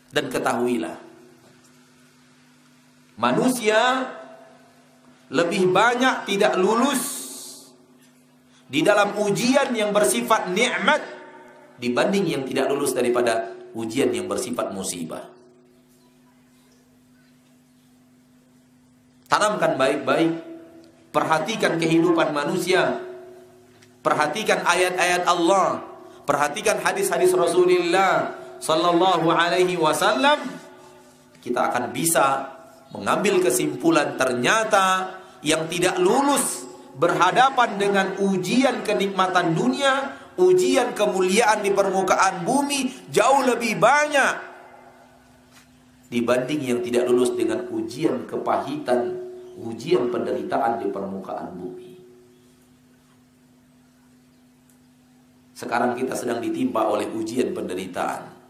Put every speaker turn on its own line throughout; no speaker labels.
Dan ketahuilah, manusia lebih banyak tidak lulus di dalam ujian yang bersifat nikmat dibanding yang tidak lulus daripada ujian yang bersifat musibah. Tanamkan baik-baik, perhatikan kehidupan manusia, perhatikan ayat-ayat Allah, perhatikan hadis-hadis Rasulullah sallallahu alaihi wasallam. Kita akan bisa mengambil kesimpulan ternyata yang tidak lulus berhadapan dengan ujian kenikmatan dunia, ujian kemuliaan di permukaan bumi jauh lebih banyak dibanding yang tidak lulus dengan ujian kepahitan, ujian penderitaan di permukaan bumi. Sekarang kita sedang ditimpa oleh ujian penderitaan.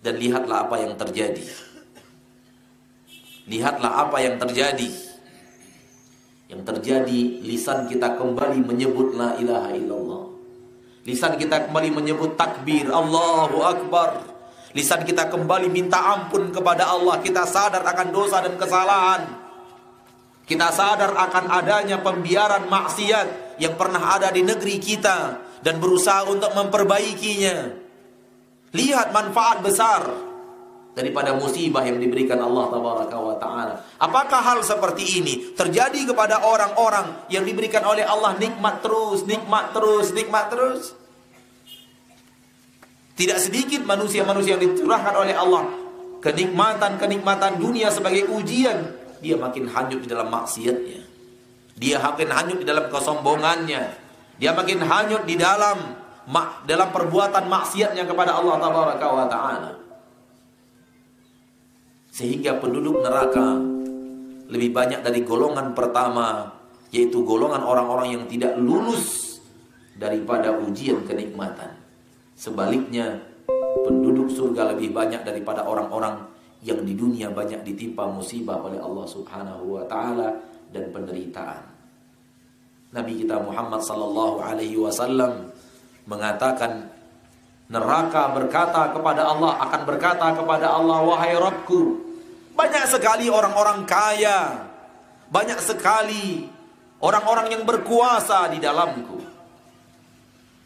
Dan lihatlah apa yang terjadi. Lihatlah apa yang terjadi. Yang terjadi, lisan kita kembali menyebut la ilaha illallah. Lisan kita kembali menyebut takbir, Allahu Akbar. Lisan kita kembali minta ampun kepada Allah. Kita sadar akan dosa dan kesalahan. Kita sadar akan adanya pembiaran maksiat yang pernah ada di negeri kita dan berusaha untuk memperbaikinya. Lihat manfaat besar daripada musibah yang diberikan Allah tabaraka wa ta'ala. Apakah hal seperti ini terjadi kepada orang-orang yang diberikan oleh Allah nikmat terus, nikmat terus, nikmat terus? Tidak sedikit manusia-manusia yang dicurahkan oleh Allah kenikmatan-kenikmatan dunia sebagai ujian, dia makin hanyut di dalam maksiatnya. Dia makin hanyut di dalam kesombongannya. Dia makin hanyut di dalam perbuatan maksiatnya kepada Allah tabaraka wa ta'ala. Sehingga penduduk neraka lebih banyak dari golongan pertama, yaitu golongan orang-orang yang tidak lulus daripada ujian kenikmatan. Sebaliknya, penduduk surga lebih banyak daripada orang-orang yang di dunia banyak ditimpa musibah oleh Allah subhanahu wa ta'ala dan penderitaan. Nabi kita Muhammad sallallahu alaihi wasallam mengatakan, neraka berkata kepada Allah, akan berkata kepada Allah, wahai Rabbku, banyak sekali orang-orang kaya, banyak sekali orang-orang yang berkuasa di dalamku.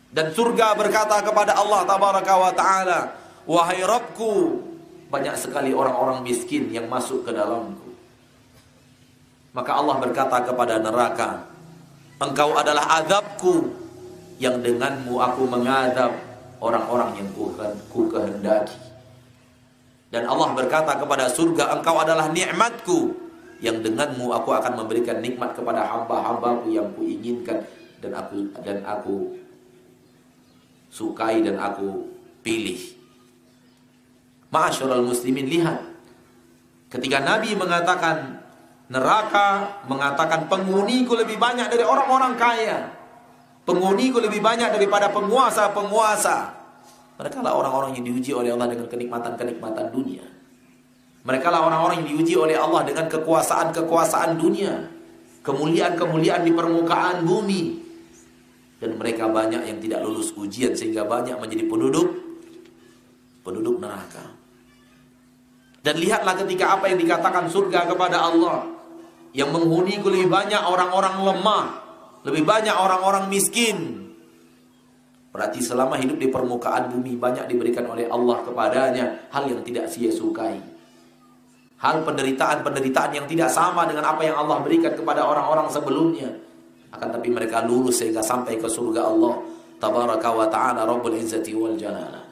Dan surga berkata kepada Allah tabaraka wa ta'ala, wahai Rabbku, banyak sekali orang-orang miskin yang masuk ke dalamku. Maka Allah berkata kepada neraka, engkau adalah azabku, yang denganmu aku mengadab orang-orang yang ku kehendaki. Dan Allah berkata kepada surga, engkau adalah nikmatku, yang denganmu aku akan memberikan nikmat kepada hamba-hambaku yang kuinginkan dan aku sukai dan aku pilih. Ma'asyiral muslimin, lihat, ketika Nabi mengatakan neraka, mengatakan penghuniku lebih banyak dari orang-orang kaya, penghuniku lebih banyak daripada penguasa-penguasa. Mereka lah orang-orang yang diuji oleh Allah dengan kenikmatan-kenikmatan dunia. Mereka lah orang-orang yang diuji oleh Allah dengan kekuasaan-kekuasaan dunia, kemuliaan-kemuliaan di permukaan bumi. Dan mereka banyak yang tidak lulus ujian sehingga banyak menjadi penduduk neraka. Dan lihatlah ketika apa yang dikatakan surga kepada Allah, yang menghuniku lebih banyak orang-orang lemah, lebih banyak orang-orang miskin. Berarti selama hidup di permukaan bumi banyak diberikan oleh Allah kepadanya hal yang tidak sia sukai. Hal penderitaan-penderitaan yang tidak sama dengan apa yang Allah berikan kepada orang-orang sebelumnya. Akan tapi mereka lulus sehingga sampai ke surga Allah tabaraka wa ta'ala Rabbul Izzati wal Jalalah.